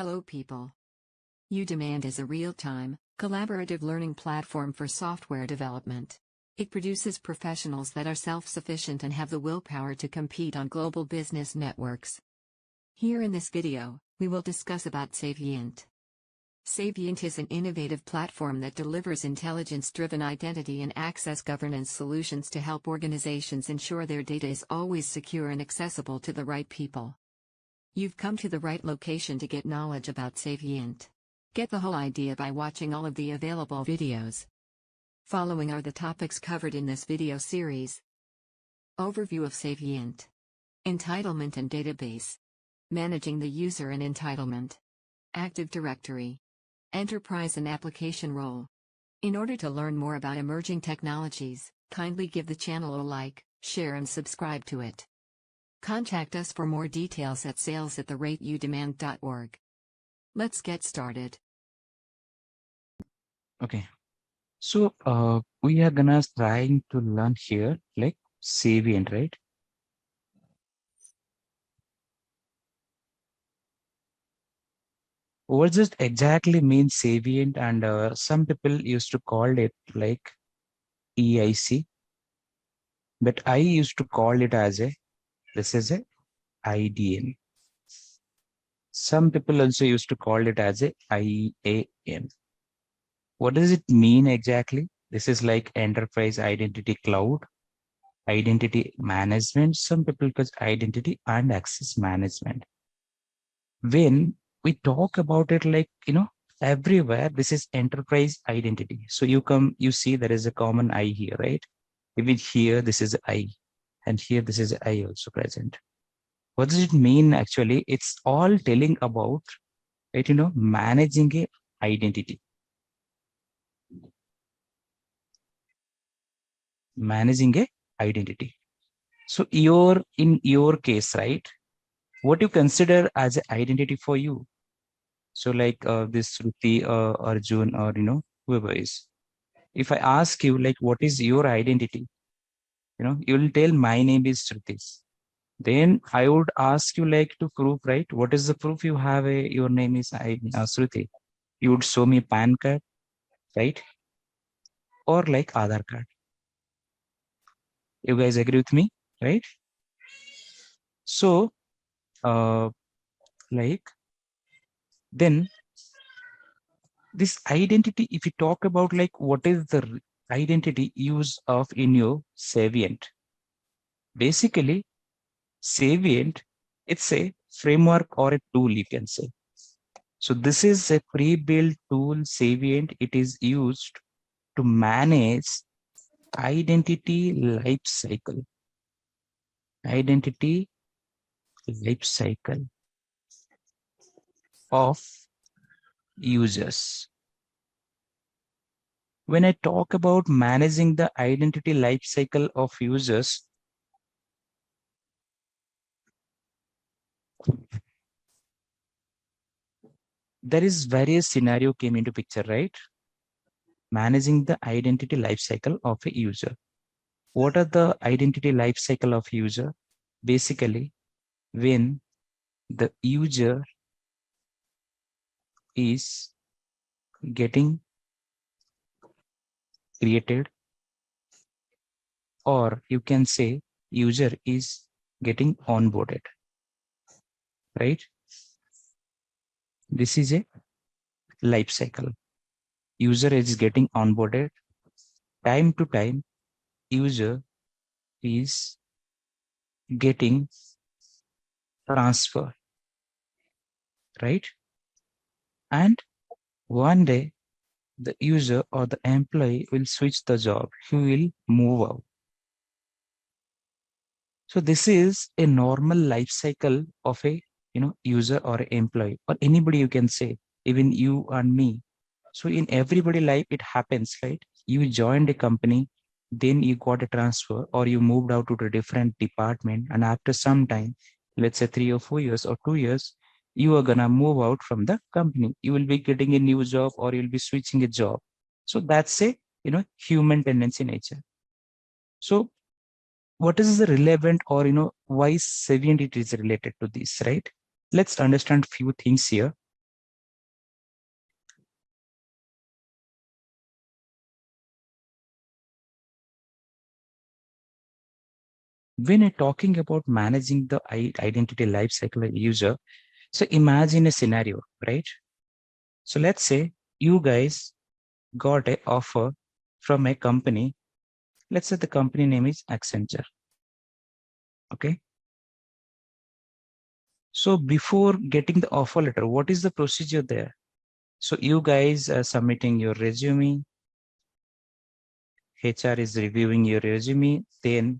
Hello people. uDemand is a real-time, collaborative learning platform for software development. It produces professionals that are self-sufficient and have the willpower to compete on global business networks. Here in this video, we will discuss about Saviynt. Saviynt is an innovative platform that delivers intelligence-driven identity and access governance solutions to help organizations ensure their data is always secure and accessible to the right people. You've come to the right location to get knowledge about Saviynt. Get the whole idea by watching all of the available videos. Following are the topics covered in this video series. Overview of Saviynt. Entitlement and database. Managing the user and entitlement. Active Directory. Enterprise and application role. In order to learn more about emerging technologies, kindly give the channel a like, share and subscribe to it. Contact us for more details at sales@uDemand.org. Let's get started. Okay, so we are gonna trying to learn here like Saviynt, right? What does it exactly mean Saviynt? And some people used to call it like EIC, but I used to call it as this is a IDM. Some people also used to call it as a IAM. What does it mean exactly? This is like Enterprise Identity Cloud, Identity Management. Some people call Identity and Access Management. When we talk about it, like, everywhere, this is enterprise identity. So you see there is a common I here, right? Even here, this is I, and here, this is I also present. What does it mean actually? It's all telling about, right, managing a identity. Managing a identity. So in your case, right, what you consider as an identity for you? So like this Shruti, Arjun, or whoever is. If I ask you like what is your identity, you will tell my name is Shruti. Then I would ask you like to prove, right? What is the proof you have your name is Shruti? You would show me PAN card, right? Or like Aadhaar card. You guys agree with me, right? So like then this identity, if you talk about like what is the identity use of in your Saviynt, basically Saviynt, it's a framework or a tool, you can say. So this is a pre-built tool, Saviynt. It is used to manage identity life cycle. Identity life cycle of users. When I talk about managing the identity life cycle of users, there is various scenario came into picture, right? Managing the identity life cycle of a user. What are the identity life cycle of user? Basically, when the user is getting created, or you can say user is getting onboarded, right? This is a life cycle. User is getting onboarded. Time to time, user is getting transfer, right? And one day, the user or the employee will switch the job. He will move out. So this is a normal life cycle of a user or employee or anybody, you can say, even you and me. So in everybody life it happens, right? You joined a company, then you got a transfer or you moved out to a different department, and after some time, let's say 3 or 4 years or 2 years, you are gonna move out from the company. You will be getting a new job or you'll be switching a job. So that's a human tendency nature. So what is the relevant or why Saviynt it is related to this, right? Let's understand few things here. When you're talking about managing the identity lifecycle of user, so imagine a scenario, right? So let's say you guys got a offer from a company. Let's say the company name is Accenture. Okay. So before getting the offer letter, what is the procedure there? So you guys are submitting your resume. HR is reviewing your resume. Then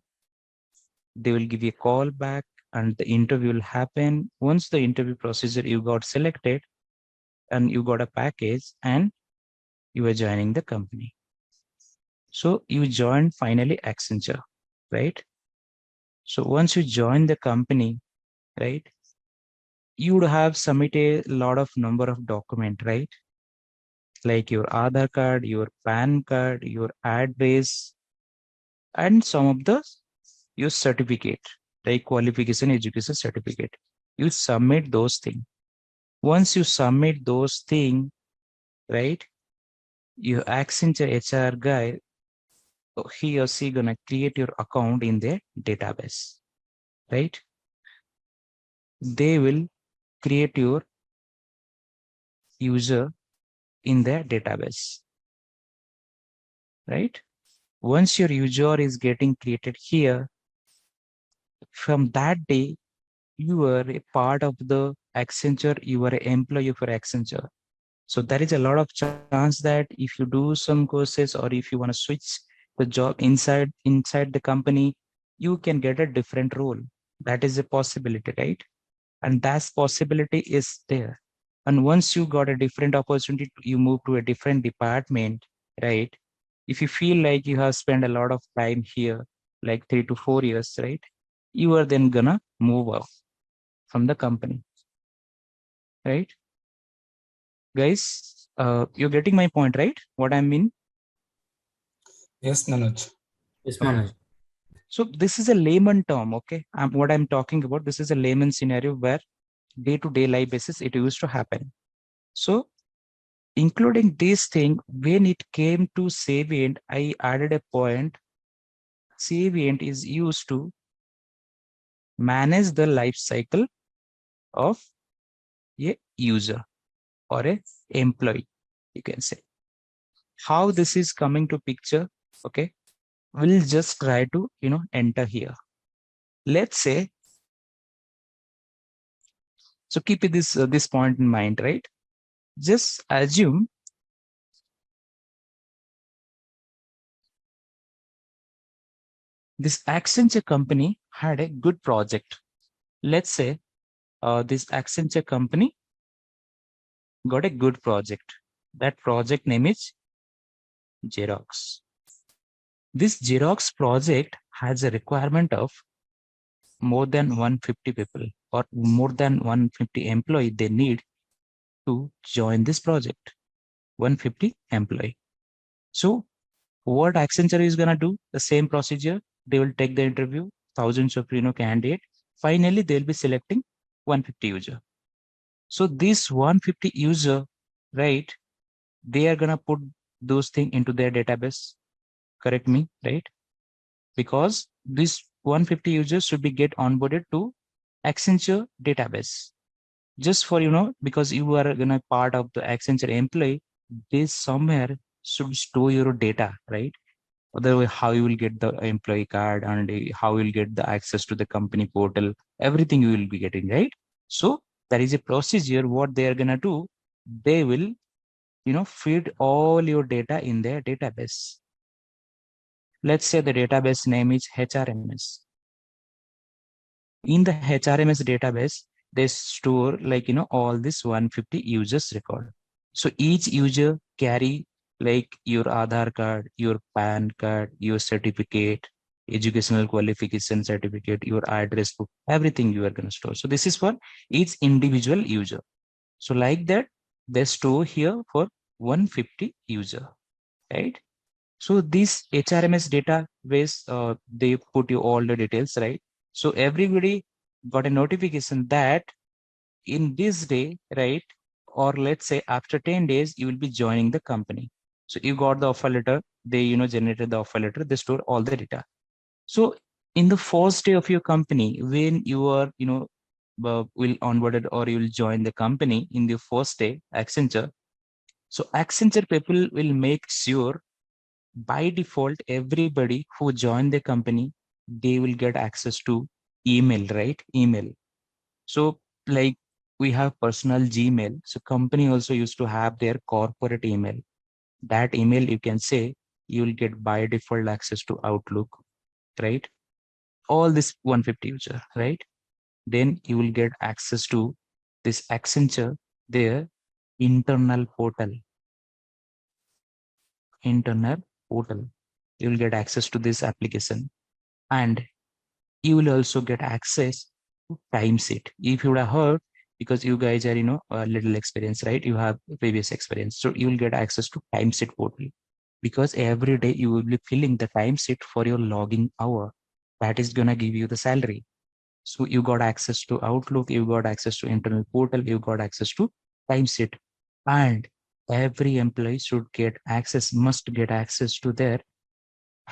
they will give you a call back and the interview will happen. Once the interview procedure, you got selected and you got a package and you are joining the company. So you joined finally Accenture, right? So once you join the company, right, you would have submitted a lot of number of document, right? Like your Aadhaar card, your PAN card, your address, and some of the your certificate, like qualification education certificate. You submit those things. Once you submit those things, right, your Accenture HR guy, he or she gonna create your account in their database, right? They will create your user in their database, right? Once your user is getting created here, from that day, you are a part of the Accenture, you are an employee for Accenture. So there is a lot of chance that if you do some courses or if you want to switch the job inside the company, you can get a different role. That is a possibility, right? And that possibility is there. And once you got a different opportunity, you move to a different department, right? If you feel like you have spent a lot of time here, like 3 to 4 years, right? You are then gonna move off from the company, right? Guys, you're getting my point, right? What I mean? Yes, Manoj. Yes, Uh, Manoj. so this is a layman term, okay? What I'm talking about, this is a layman scenario where day-to-day life basis it used to happen. So including this thing, when it came to Saviynt, I added a point. Saviynt is used to manage the life cycle of a user or a employee, you can say. How this is coming to picture, okay? We'll just try to, enter here. Let's say, so keep this point in mind, right? Just assume this Accenture company had a good project. Let's say this Accenture company got a good project. That project name is Xerox. This Xerox project has a requirement of more than 150 people or more than 150 employee they need to join this project. 150 employee. So what Accenture is gonna do, the same procedure. They will take the interview, thousands of candidate. Finally, they'll be selecting 150 user. So this 150 user, right? They are gonna put those things into their database. Correct me, right? Because this 150 users should be get onboarded to Accenture database. Just for because you are gonna part of the Accenture employee, this somewhere should store your data, right? Otherwise, how you will get the employee card and how you will get the access to the company portal, everything you will be getting, right? So there is a procedure. What they are gonna do, they will feed all your data in their database. Let's say the database name is HRMS. In the HRMS database, they store all this 150 users record. So each user carry like your Aadhaar card, your PAN card, your certificate, educational qualification certificate, your address book, everything you are going to store. So this is for each individual user. So like that, they store here for 150 user, right? So this HRMS database, they put you all the details, right? So everybody got a notification that in this day, right? Or let's say after 10 days, you will be joining the company. So you got the offer letter, they, generated the offer letter, they store all the data. So in the first day of your company, when you are, will onboarded or you will join the company in the first day, Accenture. So Accenture people will make sure by default everybody who join the company, they will get access to email, right? Email. So like we have personal Gmail. So company also used to have their corporate email. That email you can say you will get by default access to Outlook, right? All this 150 user, right? Then you will get access to this Accenture, their internal portal, internal portal. You will get access to this application, and you will also get access to timesheet. If you would have heard, because you guys are, a little experience, right? You have previous experience. So you will get access to timesheet portal, because every day you will be filling the timesheet for your logging hour. That is going to give you the salary. So you got access to Outlook, you got access to internal portal, you got access to timesheet. And every employee should get access, must get access to their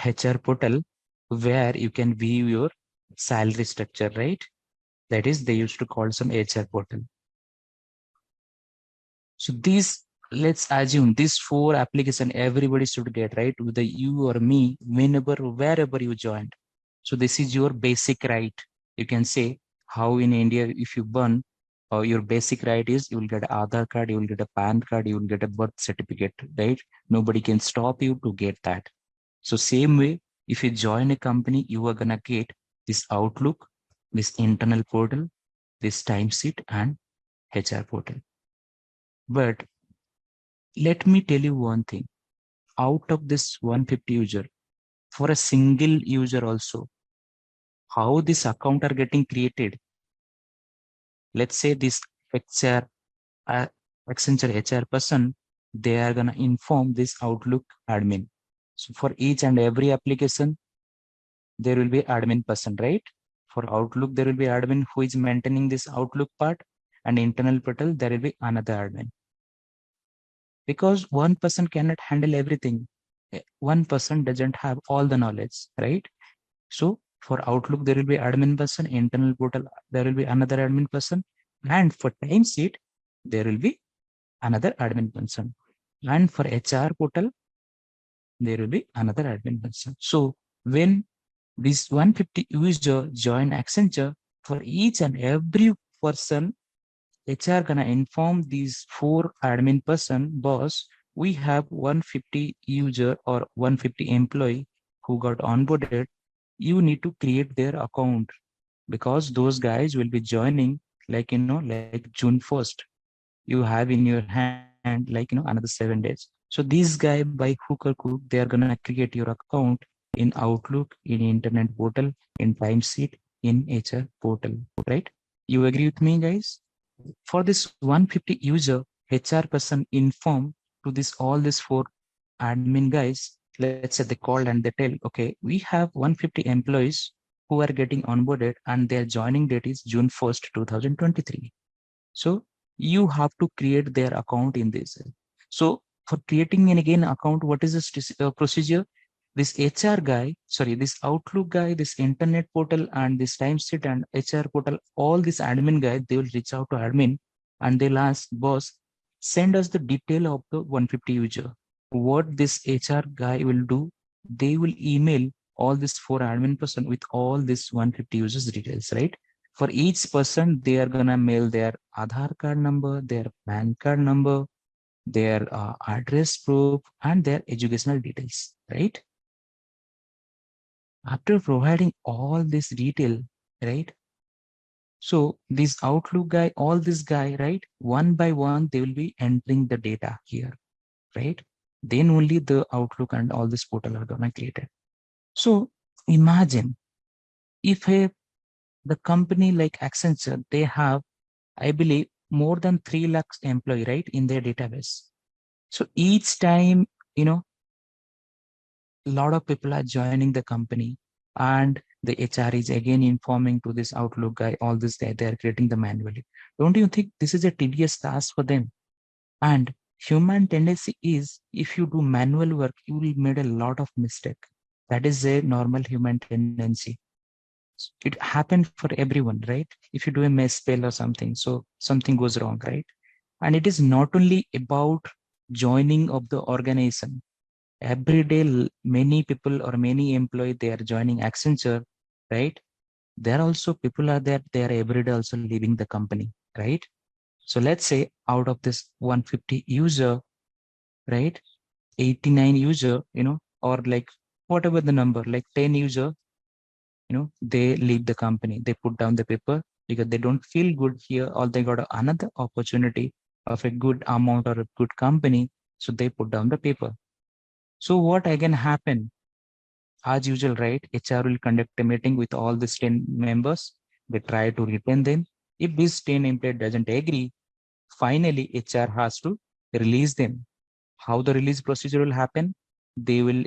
HR portal, where you can view your salary structure, right? That is, they used to call some HR portal. So these, let's assume these four application everybody should get, right? Whether you or me, whenever, wherever you joined. So this is your basic right. You can say how in India, if you burn, your basic right is you will get an Aadhaar card, you will get a PAN card, you will get a birth certificate, right? Nobody can stop you to get that. So same way, if you join a company, you are gonna get this Outlook, this internal portal, this timesheet, and HR portal. But let me tell you one thing. Out of this 150 user, for a single user also, how this account are getting created. Let's say this HR, uh, Accenture HR person, they are gonna inform this Outlook admin. So for each and every application, there will be admin person, right? For Outlook, there will be admin who is maintaining this Outlook part, and internal portal, there will be another admin. Because one person cannot handle everything. One person doesn't have all the knowledge, right? So for Outlook, there will be admin person, internal portal, there will be another admin person, and for timesheet, there will be another admin person. And for HR portal, there will be another admin person. So when this 150 user join Accenture, for each and every person, HR gonna inform these four admin person, boss, we have 150 user or 150 employee who got onboarded. You need to create their account, because those guys will be joining like June 1st. You have in your hand another 7 days. So these guy by hook or crook, they are gonna create your account in Outlook, in internet portal, in timesheet, in HR portal, right? You agree with me, guys? For this 150 user, HR person inform to this all these four admin guys. Let's say they called and they tell, okay, we have 150 employees who are getting onboarded and their joining date is June 1st, 2023. So you have to create their account in this. So for creating an again account, what is the procedure? This HR guy, sorry, this Outlook guy, this internet portal, and this timesheet and HR portal, all this admin guy, they will reach out to admin and they'll ask, boss, send us the detail of the 150 user. What this HR guy will do, they will email all this four admin person with all this 150 users details, right? For each person, they are gonna mail their Aadhaar card number, their PAN card number, their address proof, and their educational details, right? After providing all this detail, right? So this Outlook guy, all this guy, right? One by one, they will be entering the data here, right? Then only the Outlook and all this portal are gonna create it. So imagine if the company like Accenture, they have, I believe, more than 3 lakhs employee, right, in their database. So each time, a lot of people are joining the company, and the HR is again informing to this Outlook guy, all this guy, they are creating the manually. Don't you think this is a tedious task for them? And human tendency is, if you do manual work, you will make a lot of mistake. That is a normal human tendency. It happened for everyone, right? If you do a misspell or something, so something goes wrong, right? And it is not only about joining of the organization. Every day, many people or many employees, they are joining Accenture, right? There also people are there, they are every day also leaving the company, right? So let's say out of this 150 user, right? 89 user, or like whatever the number, like 10 user, they leave the company, they put down the paper because they don't feel good here, or they got another opportunity of a good amount or a good company. So they put down the paper. So what again happen? As usual, right? HR will conduct a meeting with all these 10 members. They try to retain them. If this 10 employee doesn't agree, finally HR has to release them. How the release procedure will happen? They will,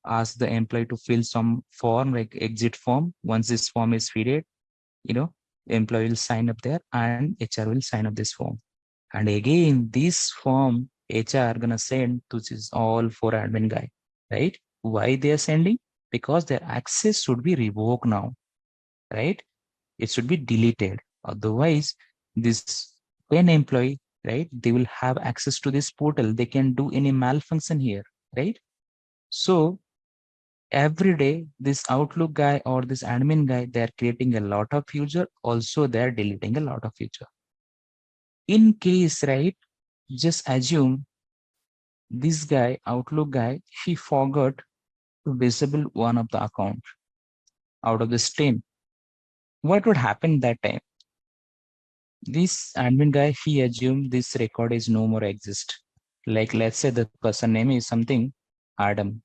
ask the employee to fill some form like exit form. Once this form is filled, the employee will sign up there and HR will sign up this form. And again, this form HR gonna send to this all four admin guy, right? Why they are sending? Because their access should be revoked now, right? It should be deleted. Otherwise, this 10 employee, right? They will have access to this portal. They can do any malfunction here, right? So every day, this Outlook guy or this admin guy, they're creating a lot of user. Also, they're deleting a lot of user. In case, right? Just assume this guy, Outlook guy, he forgot to disable one of the account out of this 10. What would happen that time? This admin guy, he assumed this record is no more exist. Like let's say the person name is something Adam.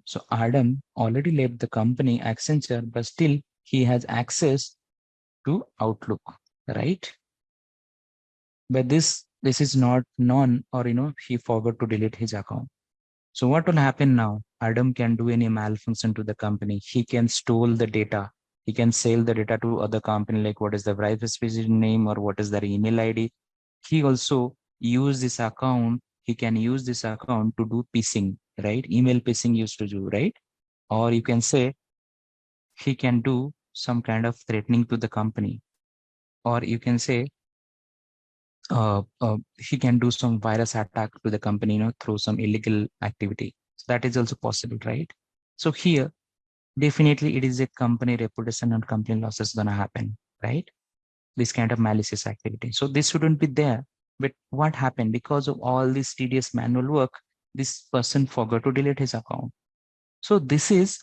So Adam already left the company Accenture, but still he has access to Outlook, right? But this is not known, or he forgot to delete his account. So what will happen now? Adam can do any malfunction to the company. He can steal the data. He can sell the data to other company, like what is the privacy name or what is their email ID. He also use this account. He can use this account to do phishing, right? Email phishing used to do, right? Or you can say he can do some kind of threatening to the company. Or you can say he can do some virus attack to the company, through some illegal activity. So that is also possible, right? So here, definitely it is a company reputation and company losses gonna happen, right? This kind of malicious activity. So this shouldn't be there. But what happened? Because of all this tedious manual work, this person forgot to delete his account. So this is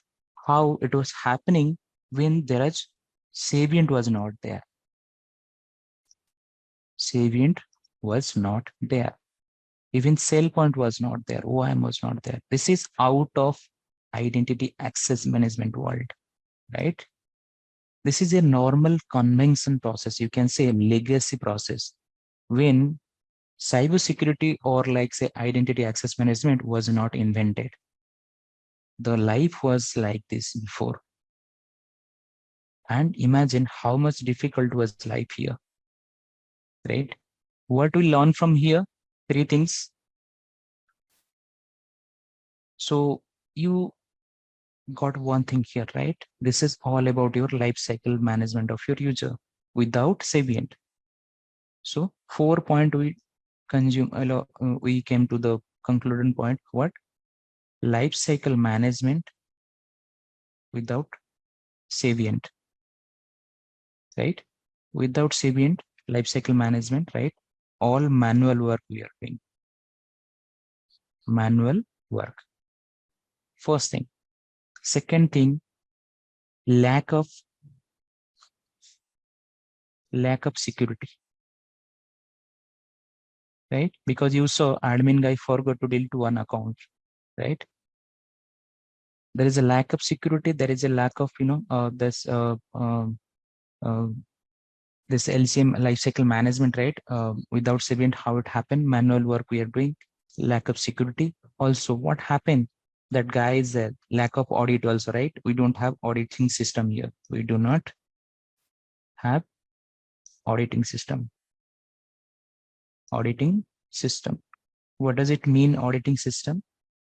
how it was happening when there is Saviynt was not there. Saviynt was not there. Even SailPoint was not there. OIM was not there. This is out of identity access management world, right? This is a normal convention process. You can say a legacy process. When cybersecurity or like say identity access management was not invented, the life was like this before. And imagine how much difficult was life here, right? What we learn from here? Three things. So you got one thing here, right? This is all about your life cycle management of your user without Saviynt. So 4 point we came to the concluding point. What? Life cycle management without Saviynt, right? Without Saviynt, life cycle management, right? All manual work we are doing. Manual work. First thing. Second thing, lack of security, right? Because you saw admin guy forgot to delete one account, right? There is a lack of security. There is a lack of uh, this LCM lifecycle management, right? Without Saviynt, how it happened? Manual work we are doing. Lack of security. Also, what happened? That guy is a lack of audit also, right? We don't have auditing system here. We do not have auditing system. Auditing system. What does it mean, auditing system?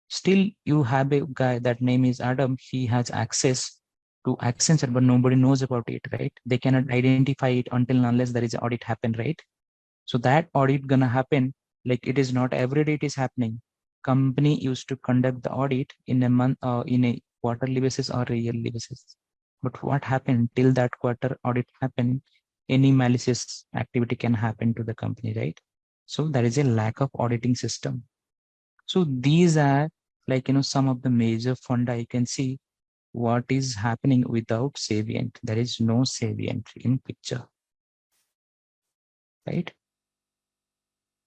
Still, you have a guy that name is Adam. He has access to Accenture, but nobody knows about it, right? They cannot identify it until unless there is an audit happen, right? So that audit gonna happen, like it is not every day it is happening. Company used to conduct the audit in a month, in a quarterly basis or a yearly basis. But what happened till that quarter audit happen, any malicious activity can happen to the company, right? So there is a lack of auditing system. So these are like, some of the major funda you can see what is happening without Saviynt. There is no Saviynt in picture, right?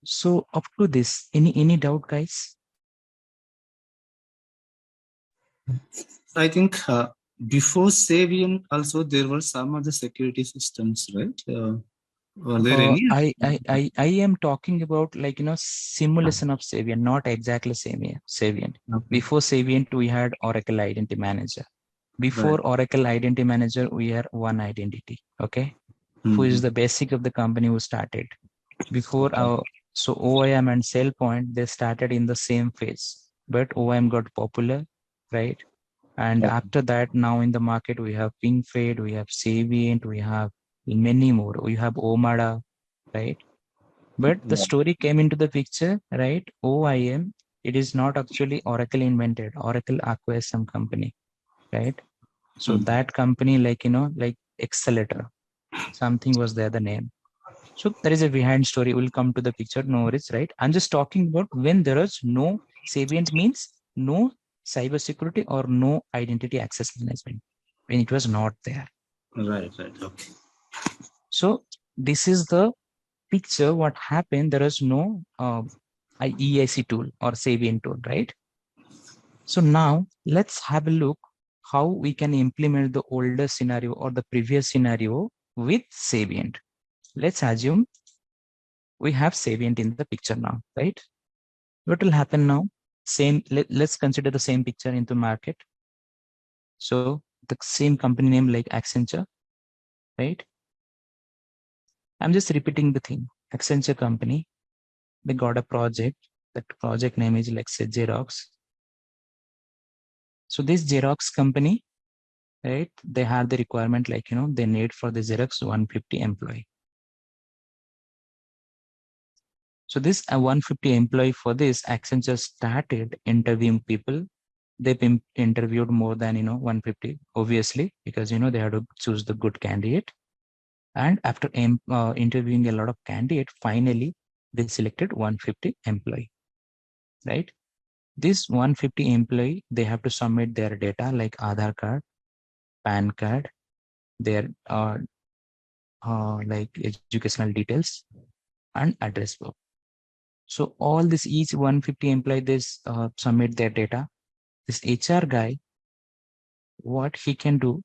So up to this, any doubt, guys? I think before Saviynt also there were some other security systems, right? Were there any? I am talking about like, simulation of Saviynt, not exactly Saviynt. Okay. Before Saviynt, we had Oracle Identity Manager. Before Right. Oracle Identity Manager, we had One Identity. Okay, who is Mhm. the basic of the company who started before Okay. our. So OIM and SailPoint, they started in the same phase, but OIM got popular, right? And Okay. after that, now in the market, we have PingFed, we have Saviynt, we have many more. We have Omada, right? But the Yeah. story came into the picture, right? OIM, it is not actually Oracle invented. Oracle acquires some company, right? So Mhm. that company, like, like Accelerator, something was there, the name. So there is a behind story. We'll come to the picture. No worries, right? I'm just talking about when there is no Saviynt means no cybersecurity or no identity access management, when it was not there. Right. Right. Okay. So this is the picture. What happened? There is no EIC tool or Saviynt tool, right? So now let's have a look how we can implement the older scenario or the previous scenario with Saviynt. Let's assume we have Saviynt in the picture now, right? What will happen now? Let's consider the same picture into market. So the same company name like Accenture, right? I'm just repeating the thing. Accenture company, they got a project. That project name is like say Xerox. So this Xerox company, right? They have the requirement like, they need for the Xerox 150 employee. So this 150 employee for this Accenture started interviewing people. They've interviewed more than 150, obviously, because they had to choose the good candidate. And after interviewing a lot of candidate, finally they selected 150 employee, right? This 150 employee, they have to submit their data like Aadhaar card, PAN card, their like educational details and address book. So all this each 150 employee, this submit their data. This HR guy, what he can do,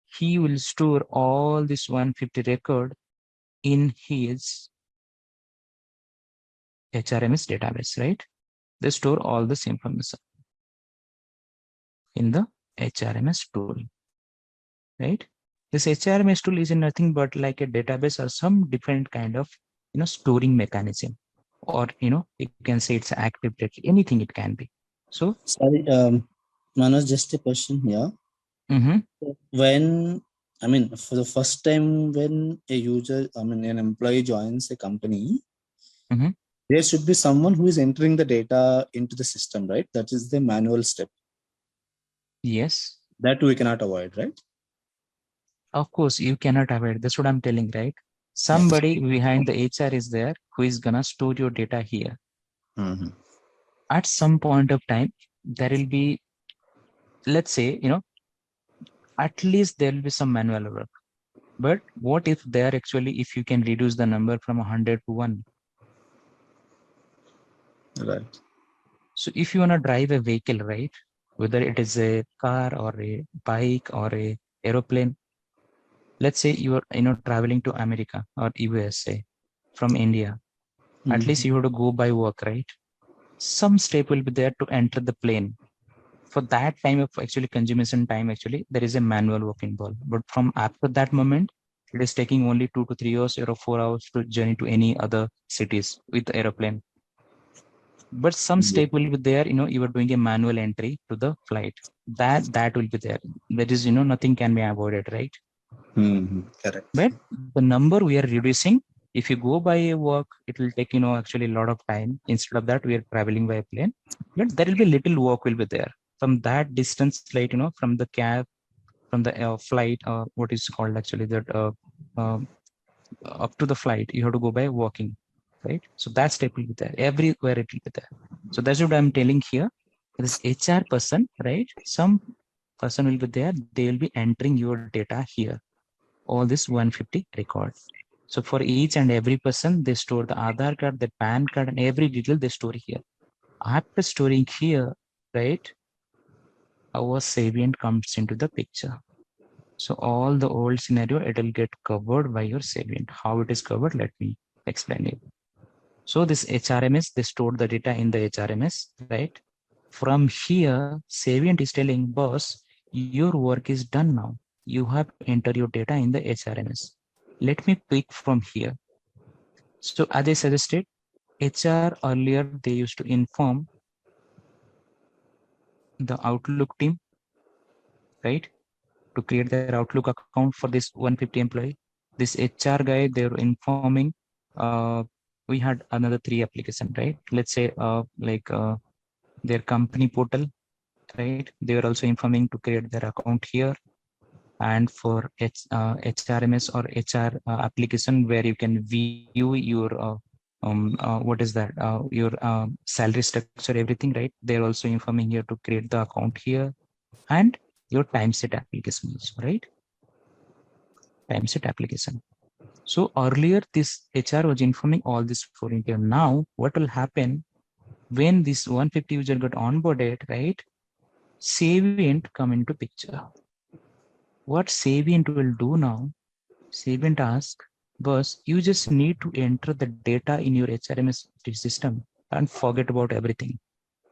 he will store all this 150 record in his HRMS database, right? They store all this information in the HRMS tool, right? This HRMS tool is nothing but like a database or some different kind of, storing mechanism, or, you can say it's active directory, anything it can be. So, Sorry, Manoj, just a question here. mhm, When, I mean, for the first time when a user, I mean, an employee joins a company, mhm, there should be someone who is entering the data into the system, right? That is the manual step. yes, That we cannot avoid, right? of course, you cannot avoid. That's what I'm telling, right? Yeah. Somebody behind the HR is there who is gonna store your data here. Mm-hmm. At some point of time, there will be, let's say, at least there will be some manual work. But what if there actually, if you can reduce the number from 100 to 1? Right. So if you want to drive a vehicle, right, whether it is a car or a bike or a aeroplane, let's say you are, traveling to America or USA from India, at least Mm-hmm. you have to go by work, right? Some step will be there to enter the plane. For that time of actually consummation time, actually, there is a manual work involved. But from after that moment, it is taking only 2 to 3 hours or 4 hours to journey to any other cities with the aeroplane. But some Yeah. step will be there, you are doing a manual entry to the flight. that will be there. That is, nothing can be avoided, right? Correct. But the number we are reducing, if you go by a walk, it will take, actually a lot of time. Instead of that, we are traveling by a plane. But there will be little walk will be there. From that distance, like, from the cab, from the flight, what is called actually that uh, up to the flight, you have to go by walking, right? So that step will be there. Everywhere it will be there. So that's what I'm telling here. This HR person, right? Some person will be there. They will be entering your data here. All this 150 record. So for each and every person, they store the Aadhaar card, the PAN card, and every detail they store here. After storing here, right, our Saviynt comes into the picture. So all the old scenario, it will get covered by your Saviynt. How it is covered, let me explain it. So this HRMS, they store the data in the HRMS, right? From here, Saviynt is telling, boss, your work is done now. You have entered your data in the HRMS. Let me pick from here. So as I suggested, HR earlier, they used to inform the Outlook team, right, to create their Outlook account for this 150 employee. This HR guy, they were informing, uh, we had another 3 application, right? Let's say their company portal, right? They were also informing to create their account here. And for HRMS or HR application where you can view your what is that your salary structure, everything, right? They're also informing here to create the account here, and your timesheet application also, right? Timesheet application. So earlier this HR was informing all this for India. Now what will happen when this 150 user got onboarded, right? Saviynt come into picture. What Saviynt will do now? Saviynt asks, boss, you just need to enter the data in your HRMS system and forget about everything.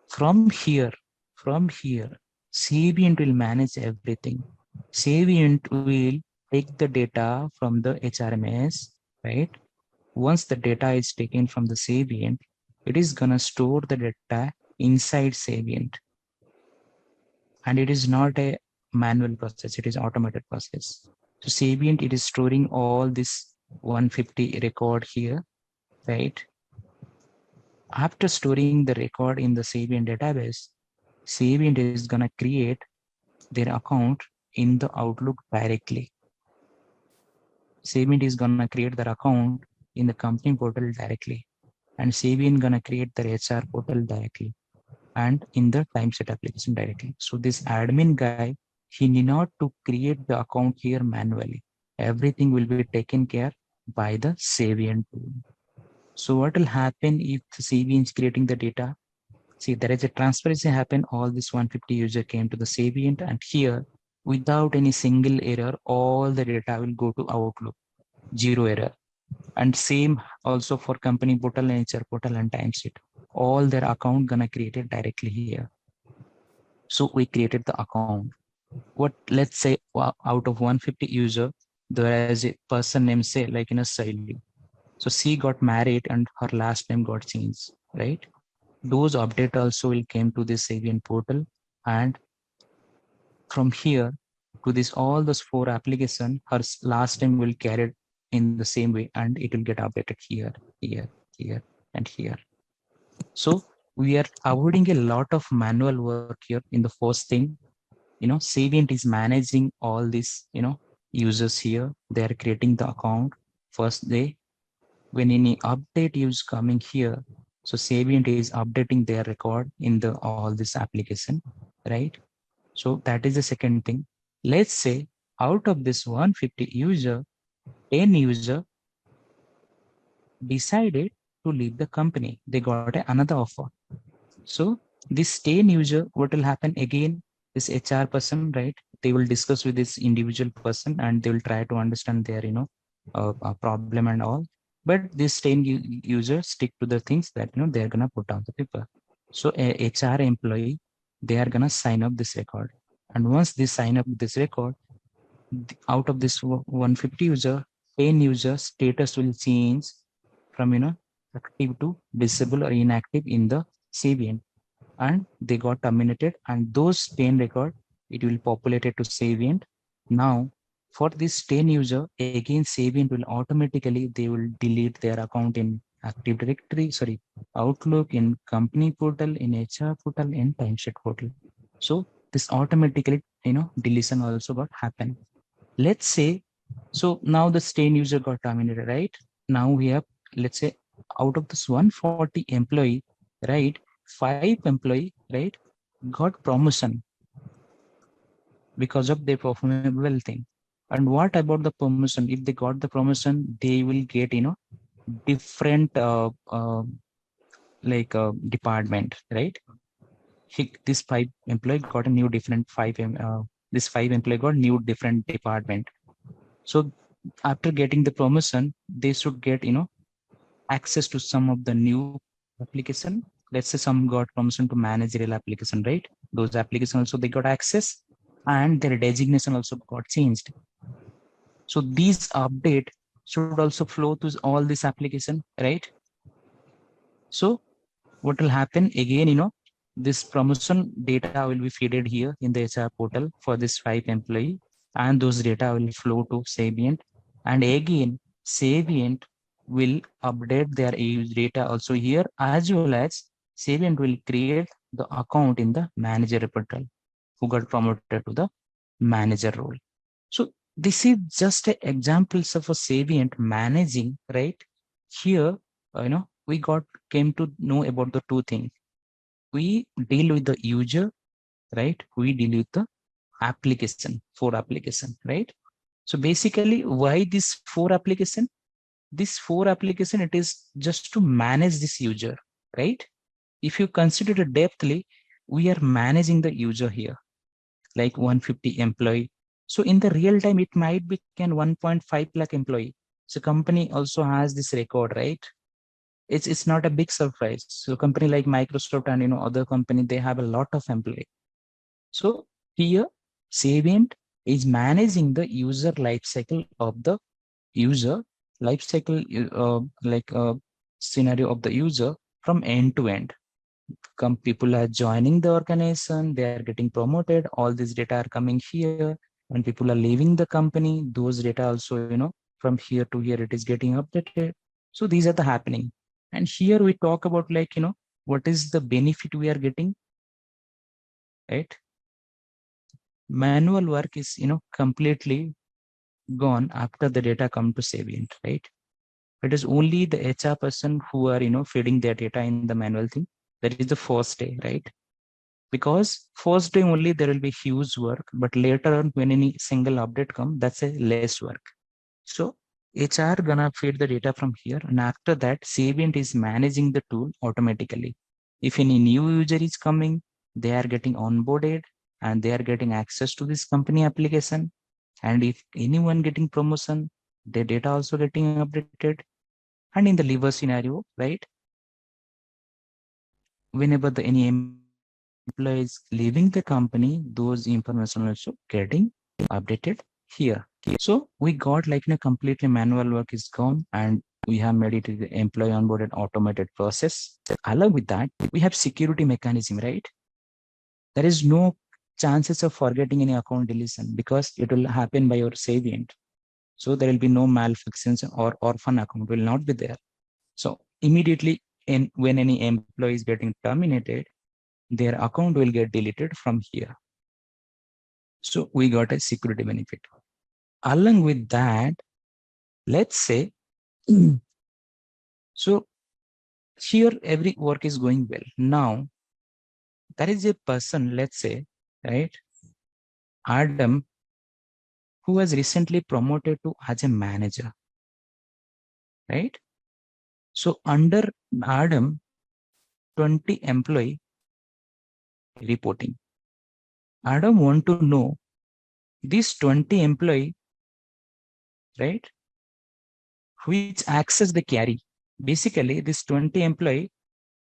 From here, from here, Saviynt will manage everything. Saviynt will take the data from the HRMS, right? Once the data is taken from the Saviynt, it is gonna store the data inside Saviynt. And it is not a manual process, it is automated process. So Saviynt, it is storing all this 150 record here, right? After storing the record in the Saviynt database, Saviynt is gonna create their account in the Outlook directly. Saviynt is gonna create their account in the company portal directly. And Saviynt gonna create their HR portal directly and in the timesheet application directly. So this admin guy, he need not to create the account here manually. Everything will be taken care by the Saviynt tool. So what will happen if Saviynt is creating the data? See, there is a transparency happen. All this 150 user came to the Saviynt, and here, without any single error, all the data will go to Outlook, 0 error. And same also for company portal, HR portal, and timesheet. All their account gonna create it directly here. So we created the account. What, let's say out of 150 user, there is a person named, say, like in a Saili. So she got married and her last name got changed, right? Those update also will came to this Saviynt portal, and from here to this all those 4 application, her last name will carry it in the same way, and it will get updated here, here, here, and here. So we are avoiding a lot of manual work here. In the first thing, Saviynt is managing all these, users here. They are creating the account. First, when any update is coming here, so Saviynt is updating their record in the all this application, right? So that is the second thing. Let's say out of this 150 user, 10 user decided to leave the company. They got another offer. So this 10 user, what will happen again? This HR person, right? They will discuss with this individual person and they will try to understand their, problem and all. But this 10 users stick to the things that, they're going to put on the paper. So a HR employee, they are going to sign up this record. And once they sign up this record, out of this 150 user, 10 user status will change from, active to disable or inactive in the Saviynt. and they got terminated, and those 10 record, it will populate it to Saviynt. Now, for this 10 user, again, Saviynt will automatically, they will delete their account in Active Directory, sorry, Outlook, in company portal, in HR portal, in timesheet portal. So this automatically, deletion also got happen. Let's say, so now the 10 user got terminated, right? Now we have, let's say, out of this 140 employee, right, 5 employee, right, got promotion because of their performance well thing. And what about the promotion? If they got the promotion, they will get, different department, right? This 5 employee got a new different this 5 employee got new different department. So after getting the promotion, they should get, access to some of the new application. Let's say some got promotion to managerial application, right? Those applications also they got access, and their designation also got changed. So these update should also flow to all this application, right? So what will happen again, this promotion data will be fed here in the HR portal for this 5 employee, and those data will flow to Saviynt. And again, Saviynt will update their age data also here, as well as Saviynt will create the account in the manager portal who got promoted to the manager role. So this is just examples of a Saviynt managing, right? Here, we came to know about the two things. We deal with the user, right? We deal with the application, 4 application, right? So basically, why this 4 application? This 4 application, it is just to manage this user, right? If you consider it depthly, we are managing the user here, like 150 employee. So in the real time, it might be can 1.5 lakh employee. So company also has this record, right? It's not a big surprise. So company like Microsoft and other company, they have a lot of employee. So here Saviynt is managing the user lifecycle of the user lifecycle, scenario of the user from end to end. People are joining the organization, they are getting promoted, all these data are coming here. When people are leaving the company, those data also, from here to here, it is getting updated. So these are the happening. And here we talk about what is the benefit we are getting, right? Manual work is, completely gone after the data come to Saviynt, right? It is only the HR person who are, feeding their data in the manual thing. That is the first day, right? Because first day only there will be huge work, but later on when any single update come, that's a less work. So HR gonna feed the data from here, and after that Saviynt is managing the tool automatically. If any new user is coming, they are getting onboarded and they are getting access to this company application. And if anyone getting promotion, their data also getting updated. And in the lever scenario, right? Whenever any employees leaving the company, those information also getting updated here. So we got completely manual work is gone, and we have made it the employee onboarded automated process. Along with that, we have security mechanism, right? There is no chances of forgetting any account deletion because it will happen by your Saviynt. So there will be no malfunctions or orphan account will not be there. So immediately when any employee is getting terminated, their account will get deleted from here. So we got a security benefit. Along with that, let's say, so here every work is going well. Now, there is a person, let's say, right, Adam, who was recently promoted to as a manager, right? So under Adam, 20 employee reporting. Adam want to know this 20 employee, right, which access they carry. Basically, this 20 employee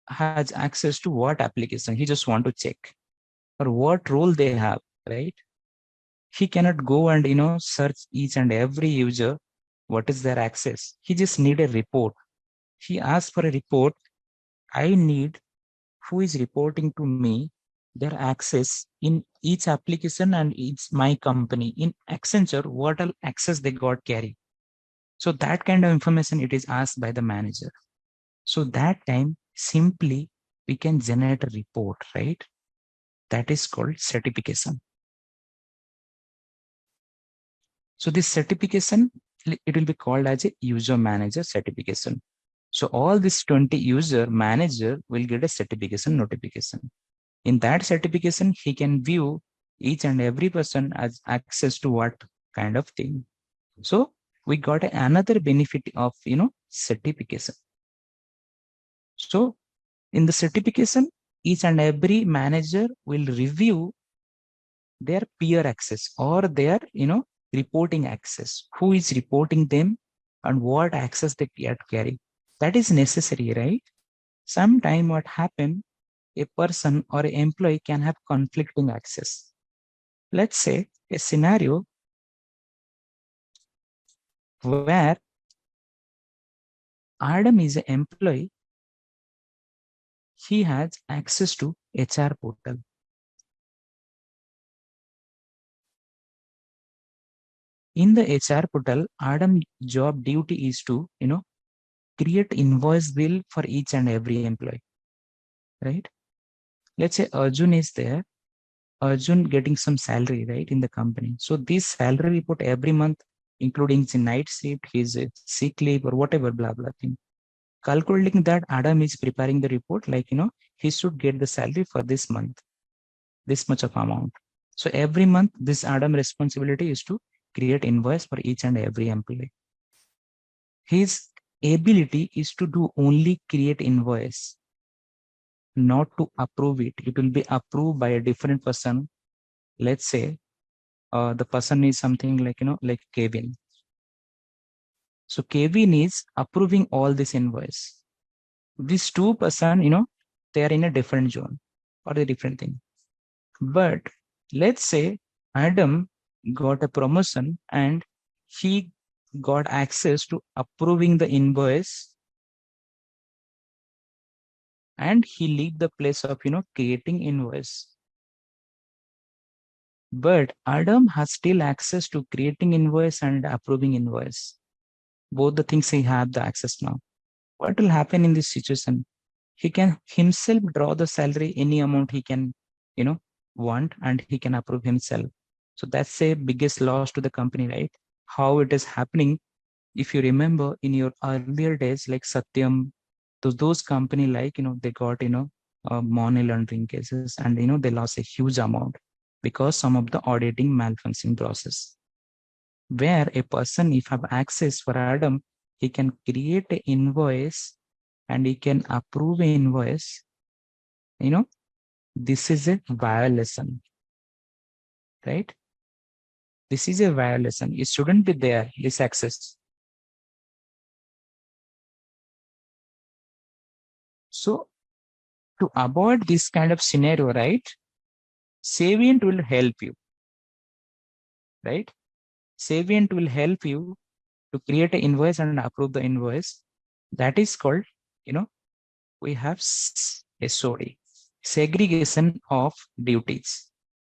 has access to what application. He just want to check or what role they have, right? He cannot go and, search each and every user, what is their access. He just need a report. He asks for a report. I need who is reporting to me their access in each application and each my company. In Accenture, what all access they got carry. So that kind of information it is asked by the manager. So that time simply we can generate a report, right? That is called certification. So this certification, it will be called as a user manager certification. So all this 20 user manager will get a certification notification. In that certification, he can view each and every person as access to what kind of thing. So we got another benefit of, certification. So in the certification, each and every manager will review their peer access or their, reporting access, who is reporting them and what access they carry. That is necessary, right? Sometime what happen, a person or an employee can have conflicting access. Let's say a scenario where Adam is an employee, he has access to HR portal. In the HR portal, Adam job duty is to, create invoice bill for each and every employee, right? Let's say Arjun is there, Arjun getting some salary, right, in the company. So this salary report every month, including the night shift, his sick leave or whatever, blah, blah thing. Calculating that, Adam is preparing the report like, he should get the salary for this month, this much of amount. So every month, this Adam responsibility is to create invoice for each and every employee. His ability is to do only create invoice, not to approve it. It will be approved by a different person. Let's say the person is something like, like Kevin. So Kevin is approving all this invoice. These two person, they are in a different zone or a different thing. But let's say Adam got a promotion and he got access to approving the invoice and he leave the place of, creating invoice. But Adam has still access to creating invoice and approving invoice. Both the things he have the access now. What will happen in this situation? He can himself draw the salary, any amount he can, want, and he can approve himself. So that's a biggest loss to the company, right? How it is happening. If you remember in your earlier days, like Satyam, those company like, they got, money laundering cases and, they lost a huge amount because some of the auditing malfunctioning process. Where a person, if have access for Adam, he can create an invoice and he can approve an invoice. This is a violation, right? This is a violation. It shouldn't be there, this access. So to avoid this kind of scenario, right? Saviynt will help you, right? Saviynt will help you to create an invoice and approve the invoice. That is called, we have SOD, segregation of duties.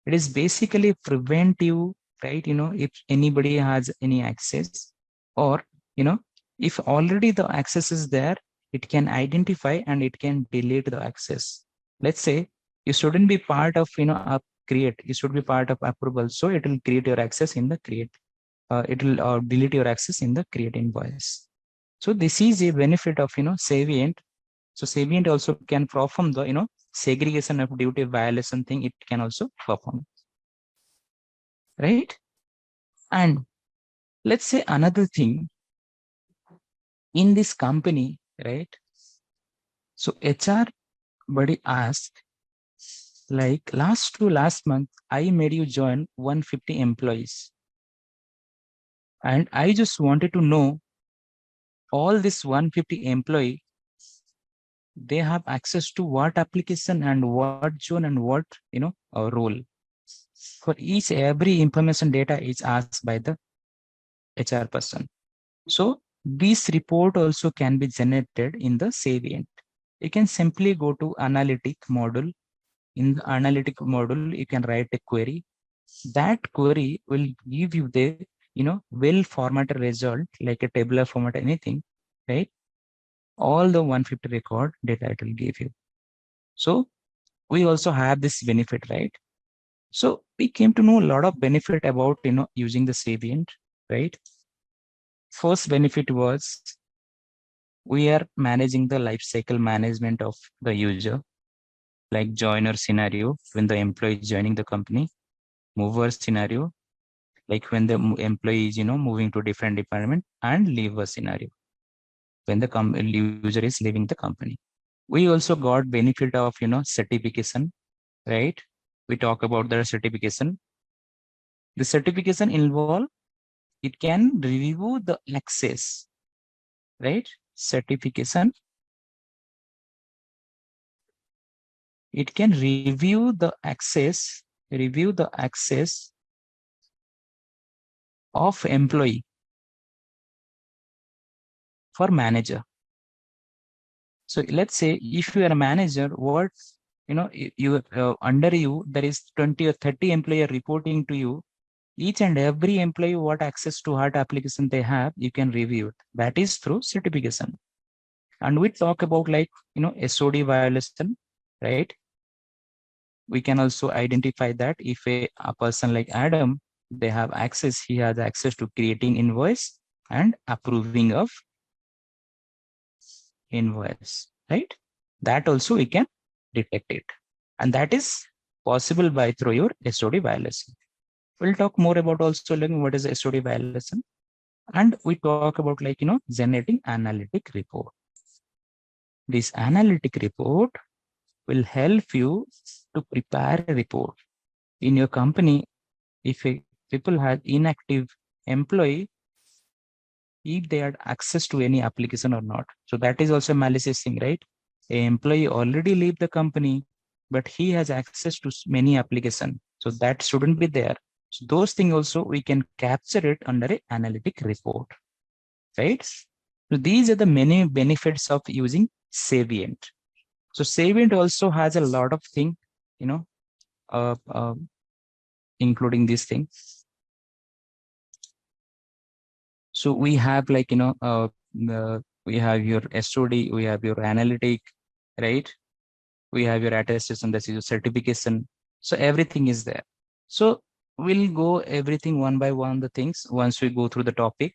It is basically prevent you, right? If anybody has any access or, if already the access is there, it can identify and it can delete the access. Let's say you shouldn't be part of, create, you should be part of approval. So it will create your access in the create. It will delete your access in the create invoice. So this is a benefit of, Saviynt. So Saviynt also can perform the, segregation of duty violation thing. It can also perform, right? And let's say another thing in this company, right? So HR buddy asked, like last month, I made you join 150 employees. And I just wanted to know all this 150 employee, they have access to what application and what zone and what, role. For each, every information data is asked by the HR person. So this report also can be generated in the Saviynt. You can simply go to analytic module. In the analytic module, you can write a query. That query will give you the, well formatted result, like a tabular format, anything, right? All the 150 record data it will give you. So we also have this benefit, right? So we came to know a lot of benefit about, using the Saviynt, right? First benefit was we are managing the life cycle management of the user, like joiner scenario when the employee is joining the company, mover scenario, like when the employee is, moving to different department, and leaver scenario when the user is leaving the company. We also got benefit of, certification, right? We talk about the certification. The certification involve, it can review the access, right? Certification, it can review the access of employee for manager. So let's say if you are a manager, what, under you there is 20 or 30 employee reporting to you. Each and every employee what access to what application they have, you can review it. That is through certification. And we talk about, like, SOD violation, right? We can also identify that if a person like Adam, they have access, he has access to creating invoice and approving of invoice, right? That also we can detect it. And that is possible by through your SOD violation. We'll talk more about also learning what is SOD violation. And we talk about, like, generating analytic report. This analytic report will help you to prepare a report in your company. If people have inactive employee, if they had access to any application or not. So that is also a malicious thing, right? A employee already leave the company, but he has access to many application. So that shouldn't be there. So those things also we can capture it under a analytic report, right? So these are the many benefits of using Saviynt. So Saviynt also has a lot of thing, you know, uh, uh, including these things. So we have, like, we have your SOD, we have your analytic, right? We have your attestation, that's your certification. So everything is there. So we'll go everything one by one, the things once we go through the topic.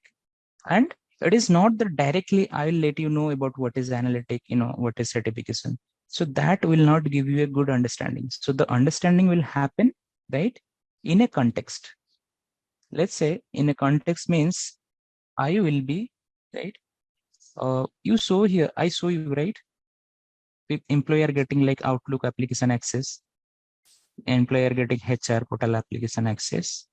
And it is not that directly I will let you know about what is analytic, what is certification. So that will not give you a good understanding. So the understanding will happen, right, in a context. Let's say in a context means I will be, right? You saw here, I saw you, right? Employer getting like Outlook application access, employer getting HR portal application access,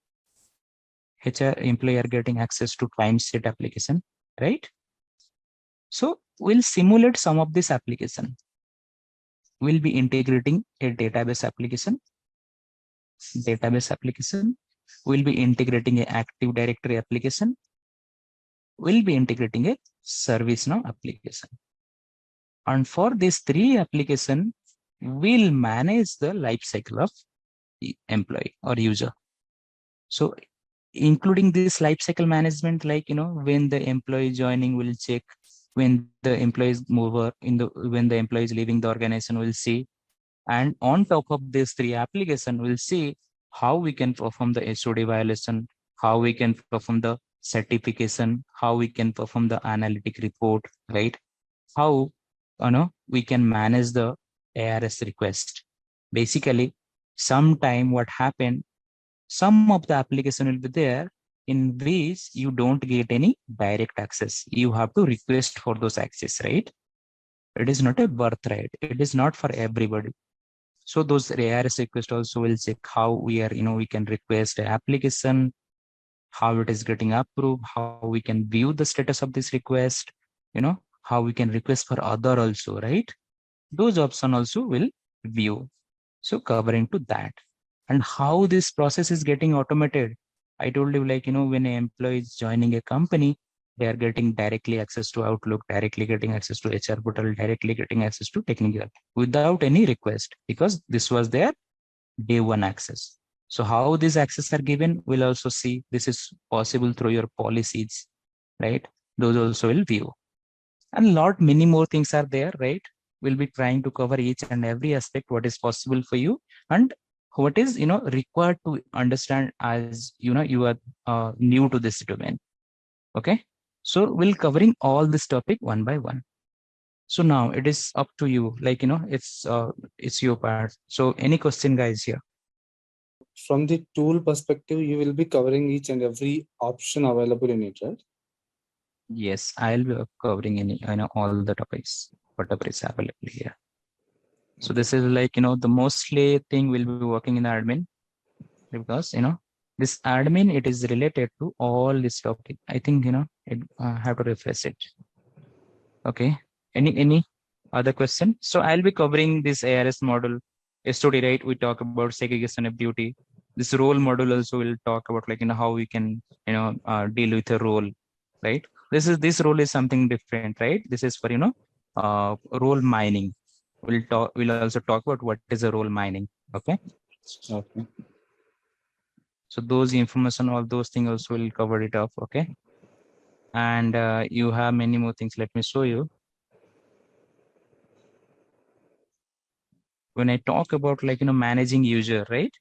HR employer getting access to timesheet application, right? So we'll simulate some of this application. We'll be integrating a database application. We'll be integrating a Active Directory application. We'll be integrating a ServiceNow application. And for these three application, we'll manage the life cycle of the employee or user. So including this life cycle management, like, when the employee joining, will check. When the employees mover when the employee is leaving the organization, we'll see. And on top of these three application, we'll see how we can perform the SOD violation, how we can perform the certification, how we can perform the analytic report, right? How, we can manage the ARS request. Basically, sometime what happened, some of the application will be there in which you don't get any direct access. You have to request for those access, right? It is not a birthright. It is not for everybody. So those ARS request also will check how we are, we can request an application, how it is getting approved, how we can view the status of this request, how we can request for other also, right? Those options also will view. So covering to that. And how this process is getting automated. I told you, like, when an employee is joining a company, They are getting directly access to Outlook, directly getting access to HR portal, directly getting access to technical without any request, because this was their day one access. So how these access are given, we'll also see. This is possible through your policies, right? Those also will view. And many more things are there, right? We'll be trying to cover each and every aspect, what is possible for you and what is, required to understand as, you are new to this domain. Okay. So we'll covering all this topic one by one. So now it is up to you, like, it's your part. So any question guys here? From the tool perspective, you will be covering each and every option available in it, right? Yes, I'll be covering all the topics, whatever is available here. So this is like, the mostly thing will be working in the admin, because, this admin, it is related to all this topic. I think, it have to refresh it. Okay. Any other question? So I'll be covering this ARS model. Yesterday, right, we talk about segregation of duty. This role model also will talk about, like, how we can, deal with a role, right? This role is something different, right? This is for, role mining. We'll also talk about what is a role mining. Okay. Okay. So those information, all those things also will cover it up. Okay. And you have many more things. Let me show you. When I talk about, like, managing user, right?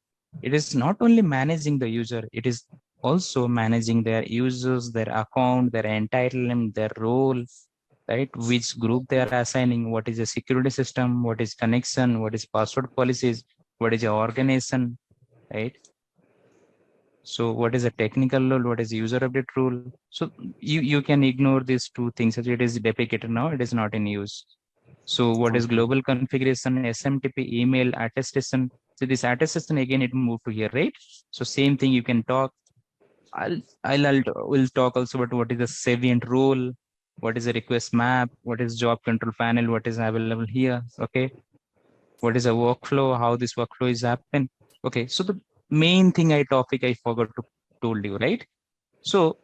It is not only managing the user, it is also managing their users, their account, their entitlement, their role, right? Which group they are assigning, what is the security system, what is connection, what is password policies, what is the organization, right? So what is a technical role, what is user update rule? So you can ignore these two things as it is deprecated now, it is not in use. So what is global configuration, SMTP, email, attestation? So this attestation again, it moved to here, right? So same thing you can talk. We'll talk also about what is the Saviynt role, what is a request map, what is job control panel, what is available here. Okay. What is a workflow, how this workflow is happen. Okay. So the main thing I forgot to told you, right? So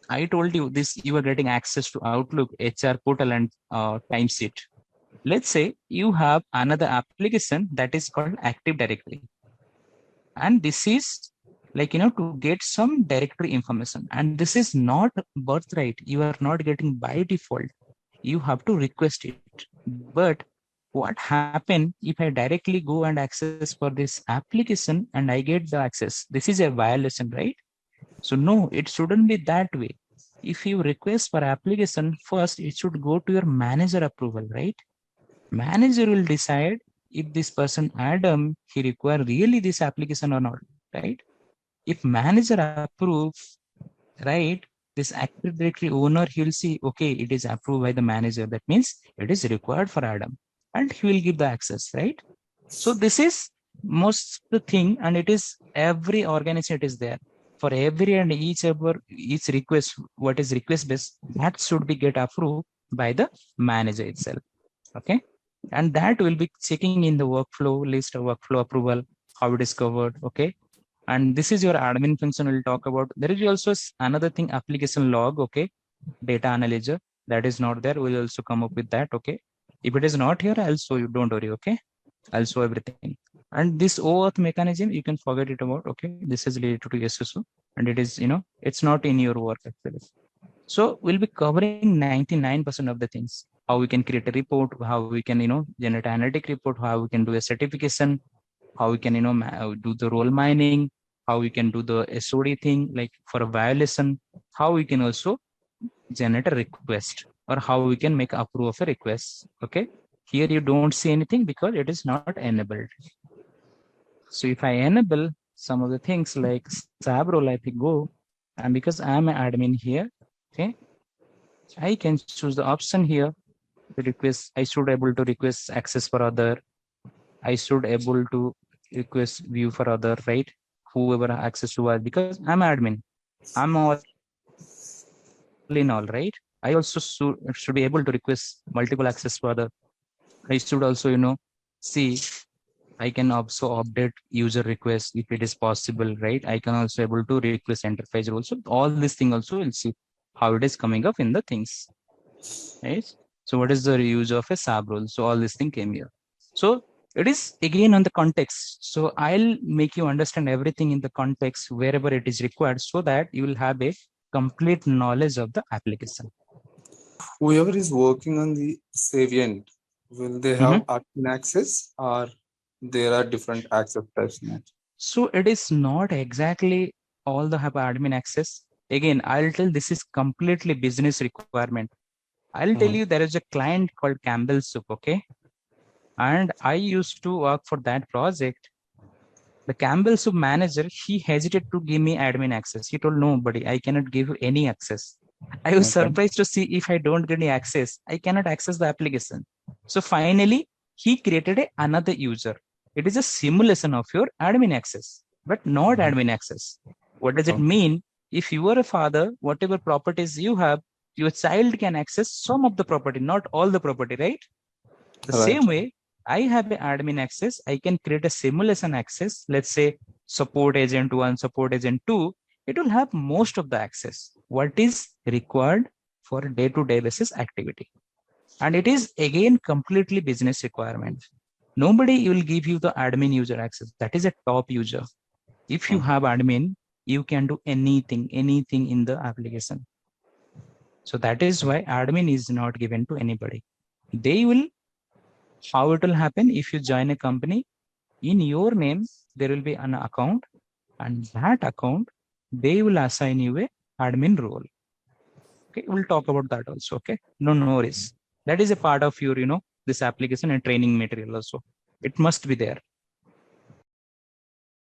I told you this, you are getting access to Outlook, HR portal and timesheet. Let's say you have another application that is called Active Directory. And this is like, to get some directory information. And this is not birthright. You are not getting by default. You have to request it. But what happen if I directly go and access for this application and I get the access? This is a violation, right? So no, it shouldn't be that way. If you request for application, first it should go to your manager approval, right? Manager will decide if this person Adam, he require really this application or not, right? If manager approves, right, this Active Directory owner, he will see, okay, it is approved by the manager, that means it is required for Adam, and he will give the access, right? So this is most the thing, and it is every organization, it is there for every and each request. What is request based, that should be get approved by the manager itself. Okay. And that will be checking in the workflow list or workflow approval, how it is covered. Okay. And this is your admin function we'll talk about. There is also another thing, application log. Okay. Data analyzer, that is not there. We'll also come up with that. Okay. If it is not here, I'll show you. Don't worry. Okay. I'll show everything. And this OAuth mechanism, you can forget it about. Okay. This is related to SSO and it is, it's not in your work actually. So we'll be covering 99% of the things. How we can create a report, how we can, generate analytic report, how we can do a certification, how we can, do the role mining, how we can do the SOD thing, like for a violation, how we can also generate a request or how we can make approve of a request. Okay. Here you don't see anything because it is not enabled. So if I enable some of the things like SAB role, I go, and because I'm an admin here, okay, I can choose the option here to request. I should able to request access for other. I should able to request view for other, right? Whoever access to us, because I'm admin. I'm all in all, right? I also should be able to request multiple access for other. I should also, see I can also update user request if it is possible, right? I can also able to request enterprise role. So all this thing also we'll see. how it is coming up in the things, right? So what is the use of a sub role? So all this thing came here. So it is again on the context. So I'll make you understand everything in the context wherever it is required so that you will have a complete knowledge of the application. Whoever is working on the Saviynt, will they have admin access or there are different access types in it? So it is not exactly all the have admin access. Again, I'll tell this is completely business requirement. I'll tell you there is a client called Campbell Soup, okay? And I used to work for that project. The Campbell Soup manager, he hesitated to give me admin access. He told, no, buddy, I cannot give you any access. I was surprised to see if I don't get any access, I cannot access the application. So finally, he created another user. It is a simulation of your admin access, but not admin access. What does it mean? If you are a father, whatever properties you have, your child can access some of the property, not all the property, right? The same way, I have an admin access. I can create a simulation access. Let's say support agent 1, support agent 2. It will have most of the access. What is required for a day-to-day basis activity. And it is again completely business requirement. Nobody will give you the admin user access. That is a top user. If you have admin, you can do anything in the application. So that is why admin is not given to anybody. They will, how it will happen, if you join a company, in your name, there will be an account, and that account, they will assign you a admin role. Okay, we'll talk about that also. Okay, no worries. That is a part of your, this application and training material also. It must be there.